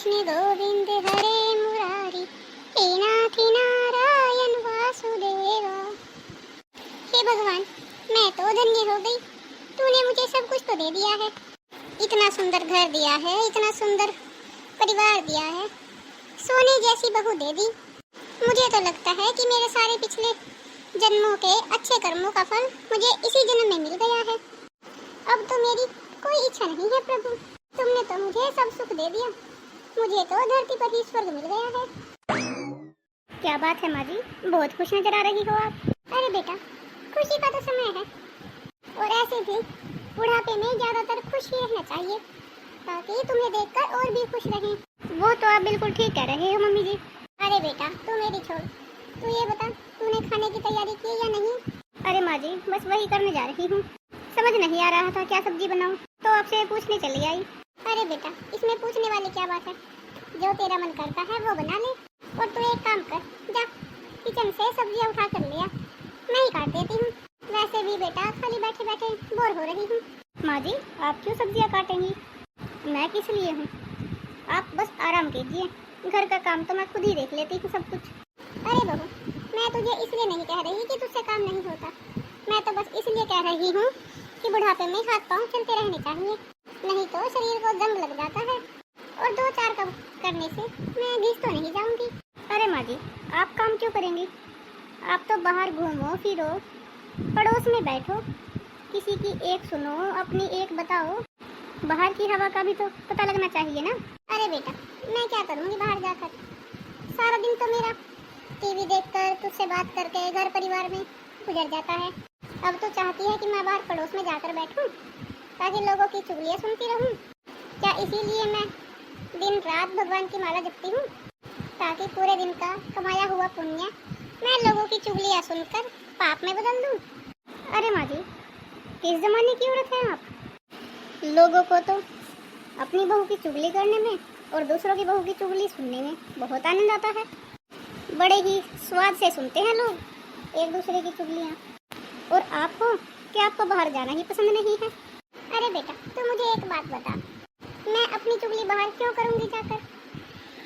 कृष्ण गोविंद हरे मुरारी, हे नाथ नारायण वासुदेवा। हे भगवान, मैं तो धन्य हो गई। तूने मुझे सब कुछ तो दे दिया है। इतना सुंदर घर दिया है, इतना सुंदर परिवार दिया है, सोने जैसी बहू दे दी। मुझे तो लगता है कि मेरे सारे पिछले जन्मों के अच्छे कर्मों का फल मुझे इसी जन्म में मिल गया है। अब तो मेरी कोई इच्छा नहीं है प्रभु, तुमने तो मुझे सब सुख दे दिया। मुझे तो धरती पर ही स्वर्ग मिल गया है। क्या बात है माँ जी, बहुत खुश नजर आ रही हो आप। अरे बेटा, खुशी का तो समय है, और ऐसे भी बुढ़ापे में ज्यादातर खुश ही रहना चाहिए, ताकि तुम्हें देखकर और भी खुश रहें। वो तो आप बिल्कुल ठीक कह रहे हो मम्मी जी। अरे बेटा, तू मेरी छोड़, तू ये बता, तूने खाने की तैयारी की या नहीं? अरे माँ जी, बस वही करने जा रही हूँ। समझ नहीं आ रहा था क्या सब्जी बनाऊँ, तो आपसे पूछने चली आई। अरे बेटा, इसमें पूछने वाली क्या बात है, जो तेरा मन करता है वो बना ले। और तू एक काम कर, जा किचन से सब्जियाँ उठा कर ले आ, मैं ही काट देती हूँ। वैसे भी बेटा खाली बैठे बैठे बोर हो रही हूँ। माँ जी, आप क्यों सब्जियाँ काटेंगी? मैं किस लिए हूँ, आप बस आराम कीजिए, घर का काम तो मैं खुद ही देख लेती हूँ सब कुछ। अरे बहू, मैं तुझे इसलिए नहीं कह रही कि तुझसे काम नहीं होता, मैं तो बस इसलिए कह रही हूँ कि बुढ़ापे में हाथ पाँव चलते रहने चाहिए, नहीं तो शरीर को जंग लग जाता है, और 2-4 काम करने से मैं घिस तो नहीं जाऊंगी। अरे माँ जी, आप काम क्यों करेंगी? आप तो बाहर घूमो फिरो, पड़ोस में बैठो, किसी की एक सुनो, अपनी एक बताओ। बाहर की हवा का भी तो पता लगना चाहिए ना। अरे बेटा, मैं क्या करूँगी बाहर जाकर, सारा दिन तो मेरा टीवी देखकर तुझसे बात करके घर परिवार में गुजर जाता है। अब तो चाहती है कि मैं बाहर पड़ोस में जाकर बैठूं, ताकि लोगों की चुगलियाँ सुनती रहूं। क्या इसीलिए मैं दिन रात भगवान की माला जपती हूँ, ताकि पूरे दिन का कमाया हुआ पुण्य मैं लोगों की चुगलियाँ सुनकर पाप में बदल दूँ? अरे माँ जी, किस जमाने की औरत है आप? लोगों को तो अपनी बहू की चुगली करने में और दूसरों की बहू की चुगली सुनने में बहुत आनंद आता है। बड़े ही स्वाद से सुनते हैं लोग एक दूसरे की चुगलियाँ। और आप हो कि आपको बाहर जाना ही पसंद नहीं है? अरे बेटा, तू मुझे एक बात बता, मैं अपनी चुगली बाहर क्यों करूँगी जाकर?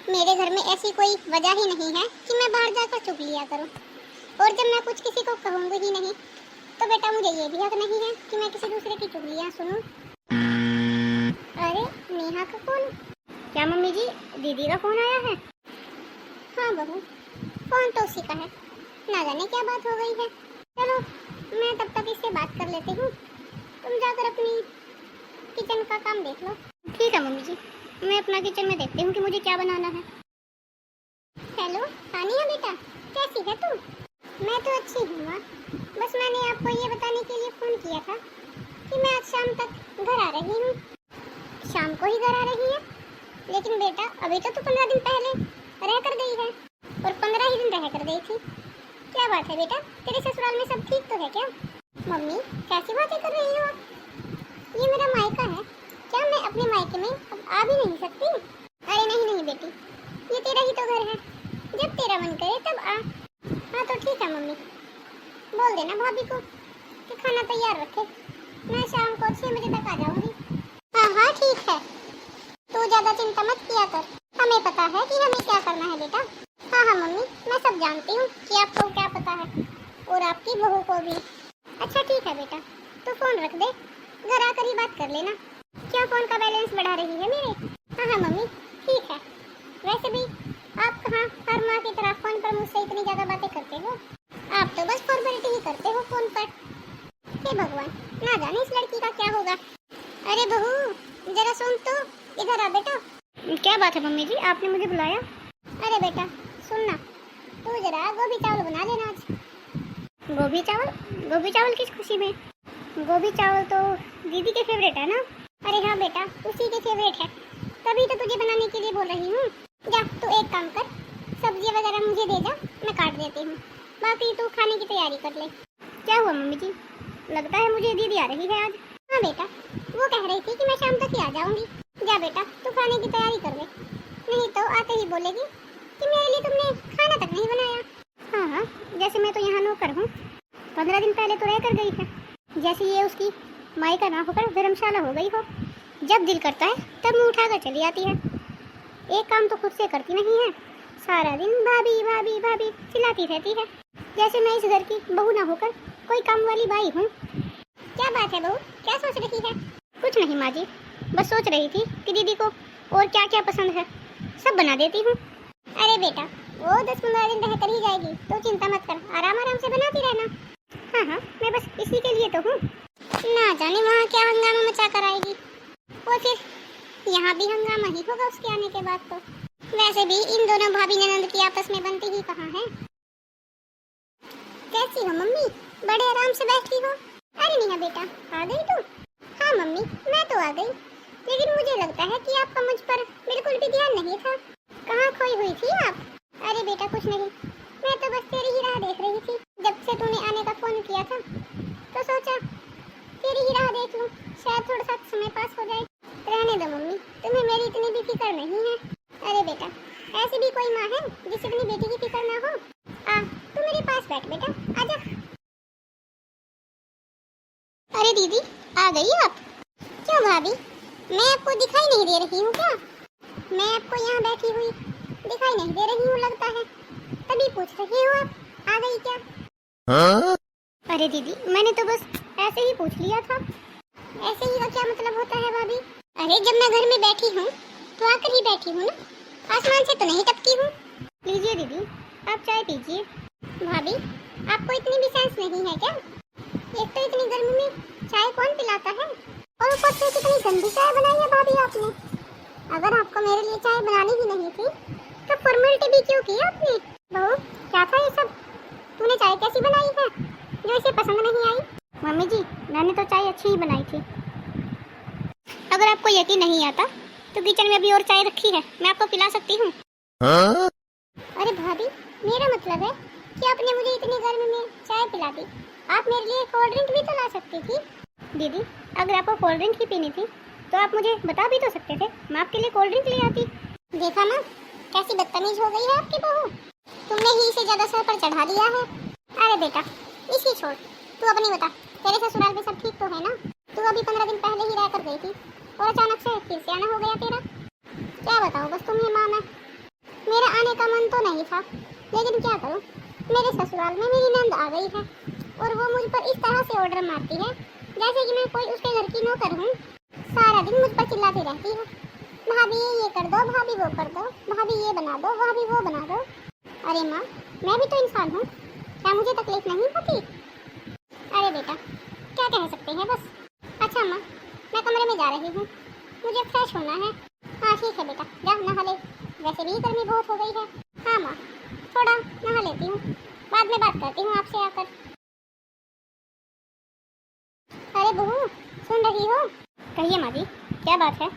मेरे घर में ऐसी कोई वजह ही नहीं है कि मैं बाहर जाकर चुगलियाँ करूँ। और जब मैं कुछ किसी को कहूँगी ही नहीं, तो बेटा मुझे ये भी हक नहीं है कि मैं किसी दूसरे की चुगलियाँ सुनूं। अरे नेहा का फोन? क्या मम्मी जी, दीदी का फोन आया है? हाँ बहू, फोन तो उसी का है, ना जाने क्या बात हो गई है। चलो मैं तब तक इससे बात कर लेती हूँ, तुम जाकर अपनी किचन का काम देख लो। ठीक है मम्मी जी, मैं अपना किचन में देखती हूँ कि मुझे क्या बनाना है। हेलो तानिया बेटा, कैसी है तू? मैं तो अच्छी हूँ माँ, बस मैंने आपको ये बताने के लिए फ़ोन किया था कि मैं आज शाम तक घर आ रही हूँ। शाम को ही घर आ रही है? लेकिन बेटा अभी तो तू 15 दिन पहले रह कर गई है, और 15 ही दिन रह कर गई थी। क्या बात है बेटा, तेरे ससुराल में सब ठीक तो है क्या? मम्मी कैसी बातें कर रही हो आप? ये मेरा मायका है, क्या मैं अपने मायके में अब आ भी नहीं सकती? अरे नहीं नहीं बेटी, ये तेरा ही तो घर है, जब तेरा मन करे तब आ। हाँ तो ठीक है मम्मी, बोल देना भाभी को कि खाना तैयार रखे, मैं शाम को 6 बजे तक आ जाऊंगी। हाँ हाँ ठीक है, तू ज़्यादा चिंता मत किया कर, हमें पता है कि हमें क्या करना है बेटा। हाँ हाँ मम्मी, मैं सब जानती हूँ कि आपको क्या पता है, और आपकी बहू को भी। अच्छा ठीक है बेटा, तो फ़ोन रख दे, घर आकर ही बात कर लेना। क्यों फ़ोन का बैलेंस बढ़ा रही है मेरे? हाँ हाँ मम्मी ठीक है, वैसे भी आप कहाँ हर माँ की तरह फ़ोन पर मुझसे इतनी ज़्यादा बातें करते हो, आप तो बस फॉर्मेलिटी ही करते हो फ़ोन पर। हे भगवान, ना जाने इस लड़की का क्या होगा। अरे बहू जरा सुन तो, इधर आ बेटा। क्या बात है मम्मी जी, आपने मुझे बुलाया? अरे बेटा सुन ना, तू जरा गोभी चावल बना लेना आज। गोभी चावल? गोभी चावल किस खुशी में? गोभी चावल तो दीदी के फेवरेट है ना? अरे हाँ बेटा, उसी के फेवरेट है, तभी तो तुझे बनाने के लिए बोल रही हूँ। जा तू एक काम कर, सब्जी वगैरह मुझे दे जा, मैं काट देती हूँ, बाकी तू खाने की तैयारी कर ले। क्या हुआ मम्मी जी, लगता है मुझे दीदी आ रही है आज। हाँ बेटा, वो कह रही थी कि मैं शाम तक ही आ जाऊंगी। जा बेटा तू खाने की तैयारी कर ले, नहीं तो आते ही बोलेगी कि मेरे लिए तुमने खाना तक नहीं बनाया। हाँ हाँ, जैसे मैं तो यहाँ नौकर हूँ, 15 दिन पहले तो रह कर गई है, जैसे ये उसकी माई का ना होकर धर्मशाला हो गई हो। जब दिल करता है तब मुँह उठाकर चली आती है। एक काम तो खुद से करती नहीं है, सारा दिन भाभी भाभी भाभी चिल्लाती रहती है, जैसे मैं इस घर की बहू ना होकर कोई काम वाली बाई हूँ। क्या बात है बहू, क्या सोच रही है? कुछ नहीं माँ जी, बस सोच रही थी कि दीदी को और क्या क्या पसंद है सब बना देती हूँ। अरे बेटा, वो 10-15 दिन रह कर ही जाएगी, तो चिंता मत कर, आराम आराम से बनाती रहना। हाँ हाँ, मैं बस इसी के लिए तो हूँ। ना जाने वहाँ क्या हंगामा मचा कर आएगी, और फिर यहाँ भी हंगामा ही होगा उसके आने के बाद तो। वैसे भी इन दोनों भाभी ननंद की आपस में बनती ही कहाँ है। कैसी हो मम्मी, बड़े आराम से बैठी हो? अरे नेहा बेटा, आ गई तू? हाँ मम्मी, मैं तो आ गई, लेकिन मुझे लगता है कि आपका मुझ पर बिल्कुल भी ध्यान नहीं था। कहाँ खोई हुई थी आप? अरे बेटा कुछ नहीं, मैं तो बस तेरी ही राह देख रही थी। जब से तूने आने का फोन किया था तो सोचा तेरी ही राह देख लूं, शायद थोड़ा सा समय पास हो जाए। रहने दो मम्मी, तुम्हें मेरी इतनी भी फिक्र नहीं है। अरे बेटा, ऐसी भी कोई माँ है जिसे अपनी बेटी की फिक्र ना हो? आ, तू मेरे पास बैठ बेटा, आजा। अरे दीदी, आ गई आप? क्यों भाभी, मैं आपको दिखाई नहीं दे रही हूँ क्या? मैं आपको यहाँ बैठी हुई दिखाई नहीं दे रही हूँ लगता है, तभी पूछ रही हूँ आप आ गई क्या? हाँ? अरे दीदी, मैंने तो बस ऐसे ही पूछ लिया था। ऐसे ही का क्या मतलब होता है भाभी? अरे जब मैं घर में बैठी हूँ तो आकर ही बैठी हूँ ना, आसमान से तो नहीं टपकी हूँ। लीजिए दीदी, आप चाय पीजिए। भाभी, आपको इतनी भी सेंस नहीं है क्या? एक तो इतनी गर्मी में चाय कौन पिलाता है, और ऊपर से कितनी गंदी चाय बनाई है भाभी आपने। अगर आपको मेरे लिए चाय बनानी ही नहीं थी तो फॉर्मेलिटी भी क्यों की आपने? बहू, क्या था ये सब? तूने चाय कैसी बनाई है जो इसे पसंद नहीं आई? मम्मी जी, मैंने तो चाय अच्छी ही बनाई थी। अगर आपको यकीन नहीं आता तो किचन में अभी और चाय रखी है, मैं आपको पिला सकती हूँ। अरे भाभी, मेरा मतलब है कि आपने मुझे इतनी गर्मी में चाय पिला दी, आप मेरे लिए कोल्ड ड्रिंक भी तो ला सकती थी। दीदी, अगर आपको कोल्ड ड्रिंक ही पीनी थी तो आप मुझे बता भी तो सकते थे, मैं आपके लिए कोल्ड ड्रिंक ले आती। देखा ना, कैसी बदतमीज हो गई है आपकी बहू, तुमने ही इसे ज्यादा सर पर चढ़ा दिया है। अरे बेटा, इसी छोड़, तू अपनी बता, तेरे ससुराल में सब ठीक तो है ना? तू अभी 15 दिन पहले ही रह कर गई थी और अचानक से फिर से आना हो गया तेरा। क्या बताऊँ बस तुम्हें माँ, मैं मेरा आने का मन तो नहीं था, लेकिन क्या करूँ, मेरे ससुराल में मेरी नंद आ गई है और वो मुझ पर इस तरह से ऑर्डर मारती है जैसे कि मैं कोई उसके घर की नौकर हूँ। सारा दिन मुझ पर चिल्लाती रहती है, भाभी ये कर दो, भाभी वो कर दो, भाभी ये बना दो, भाभी वो बना दो। अरे माँ, मैं भी तो इंसान हूँ, क्या मुझे तकलीफ नहीं होती? अरे बेटा, क्या कह सकते हैं बस। अच्छा माँ, मैं कमरे में जा रही हूँ, मुझे फ्रेश होना है। हाँ ठीक है बेटा, जा नहा ले, वैसे भी गर्मी बहुत हो गई है। हाँ माँ, थोड़ा नहा लेती हूँ, बाद में बात करती हूँ आपसे आकर। अरे बहू, सुन रही हो? कहिए माँ जी, क्या बात है?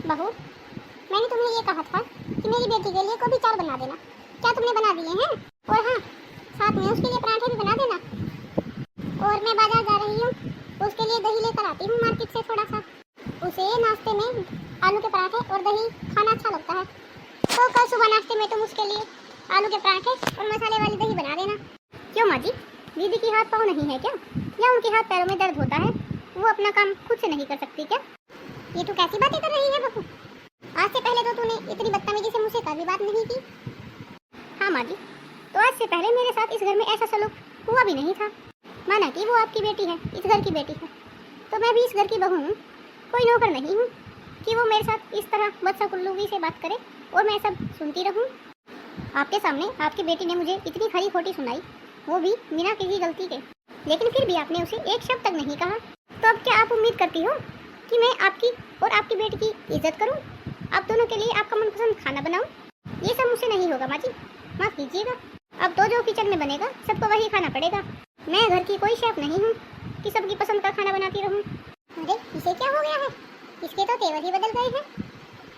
बहू, मैंने तुम्हें ये कहा था कि मेरी बेटी के लिए गोभी चार बना देना, क्या तुमने बना दिए हैं? और हाँ, साथ में उसके लिए पराठे भी बना देना। और मैं बाजार जा रही हूँ, उसके लिए दही लेकर आती हूँ मार्केट से थोड़ा सा, उसे नाश्ते में आलू के पराठे और दही खाना अच्छा लगता है, तो कल सुबह नाश्ते में तुम उसके लिए आलू के पराठे और मसाले वाली दही बना देना। क्यों माँ जी, दीदी की हाथ पाँव नहीं है क्या, या उनके हाथ पैरों में दर्द होता है, वो अपना काम खुद से नहीं कर सकती क्या? ये तू कैसी बातें कर रही है बहू? आज से पहले तो तूने इतनी बदतमीजी से मुझसे कभी बात नहीं की। हाँ माँ जी, तो आज से पहले मेरे साथ इस घर में ऐसा सलूक हुआ भी नहीं था। माना कि वो आपकी बेटी है, इस घर की बेटी है, तो मैं भी इस घर की बहू हूँ, कोई नौकर नहीं हूँ कि वो मेरे साथ इस तरह बदसलूकी से बात करे और मैं सब सुनती रहूँ। आपके सामने आपकी बेटी ने मुझे इतनी खरी खोटी सुनाई, वो भी बिना किसी गलती के, लेकिन फिर भी आपने उसे एक शब्द तक नहीं कहा। तो अब क्या आप उम्मीद करती हो कि मैं आपकी और आपकी बेटी की इज्जत करूं, आप दोनों के लिए आपका मनपसंद खाना बनाऊं? ये सब मुझसे नहीं होगा माँ जी, माफ़ कीजिएगा। अब तो जो किचन में बनेगा सबको वही खाना पड़ेगा। मैं घर की कोई शेफ नहीं हूँ कि सबकी पसंद का खाना बनाती रहूँ। अरे इसे क्या हो गया है, इसके तो तेवर ही बदल गए हैं,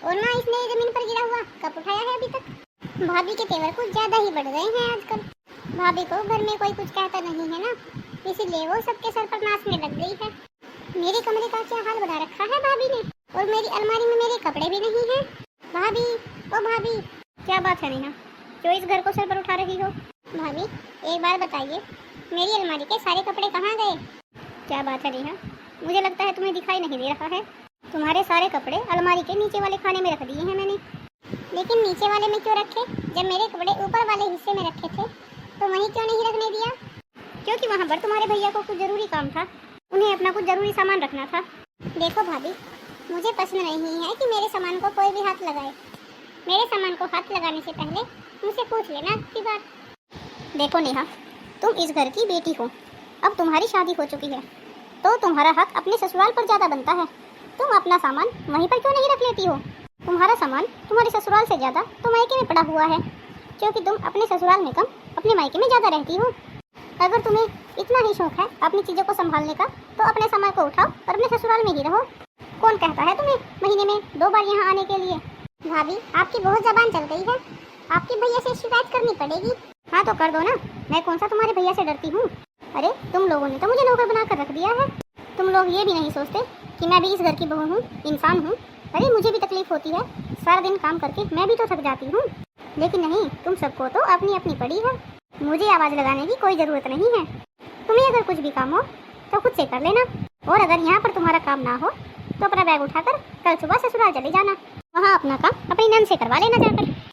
और ना इसने जमीन पर गिरा हुआ कप उठाया है अभी तक। भाभी के तेवर कुछ ज़्यादा ही बढ़ गए हैं आजकल। भाभी को घर में कोई कुछ कहता नहीं है ना, इसीलिए वो सबके सर पर नाचने लग गई है। मेरे कमरे का क्या हाल बना रखा है भाभी ने, और मेरी अलमारी में मेरे कपड़े भी नहीं हैं। भाभी, ओ भाभी, क्या बात है नेहा, जो इस घर को सर पर उठा रही हो? भाभी एक बार बताइए, मेरी अलमारी के सारे कपड़े कहाँ गए? क्या बात है नेहा, मुझे लगता है तुम्हें दिखाई नहीं दे रहा है, तुम्हारे सारे कपड़े अलमारी के नीचे वाले खाने में रख दिए हैं मैंने। लेकिन नीचे वाले में क्यों रखे? जब मेरे कपड़े ऊपर वाले हिस्से में रखे थे तो वहीं क्यों नहीं रखने दिया? क्योंकि वहाँ पर तुम्हारे भैया को कुछ जरूरी काम था, उन्हें अपना कुछ जरूरी सामान रखना था। देखो भाभी, मुझे पसंद नहीं है कि मेरे सामान को कोई भी हाथ लगाए। मेरे सामान को हाथ लगाने से पहले मुझसे पूछ लेना की बात। देखो नेहा, तुम इस घर की बेटी हो, अब तुम्हारी शादी हो चुकी है तो तुम्हारा हक अपने ससुराल पर ज़्यादा बनता है। तुम अपना सामान वहीं पर क्यों नहीं रख लेती हो? तुम्हारा सामान तुम्हारे ससुराल से ज़्यादा तो मायके में पड़ा हुआ है, क्योंकि तुम अपने ससुराल में कम अपने मायके में ज़्यादा रहती हो। अगर तुम्हें इतना ही शौक है अपनी चीज़ों को संभालने का तो अपने सामान को उठाओ और अपने ससुराल में ही रहो। कौन कहता है तुम्हें महीने में 2 बार यहाँ आने के लिए? भाभी, आपकी बहुत जबान चल गई है, आपके भैया से शिकायत करनी पड़ेगी। हाँ तो कर दो ना, मैं कौन सा तुम्हारे भैया से डरती हूँ। अरे तुम लोगों ने तो मुझे नौकर बना कर रख दिया है। तुम लोग ये भी नहीं सोचते कि मैं भी इस घर की बहू हूँ, इंसान हूँ। अरे मुझे भी तकलीफ होती है, सारा दिन काम करके मैं भी तो थक जाती हूँ। लेकिन नहीं, तुम सबको तो अपनी अपनी पड़ी है, मुझे आवाज़ लगाने की कोई ज़रूरत नहीं है। तुम्हें अगर कुछ भी काम हो तो खुद से कर लेना, और अगर यहाँ पर तुम्हारा काम ना हो तो अपना बैग उठाकर कल सुबह ससुराल चले जाना, वहाँ अपना काम अपनी नंद से करवा लेना जाकर।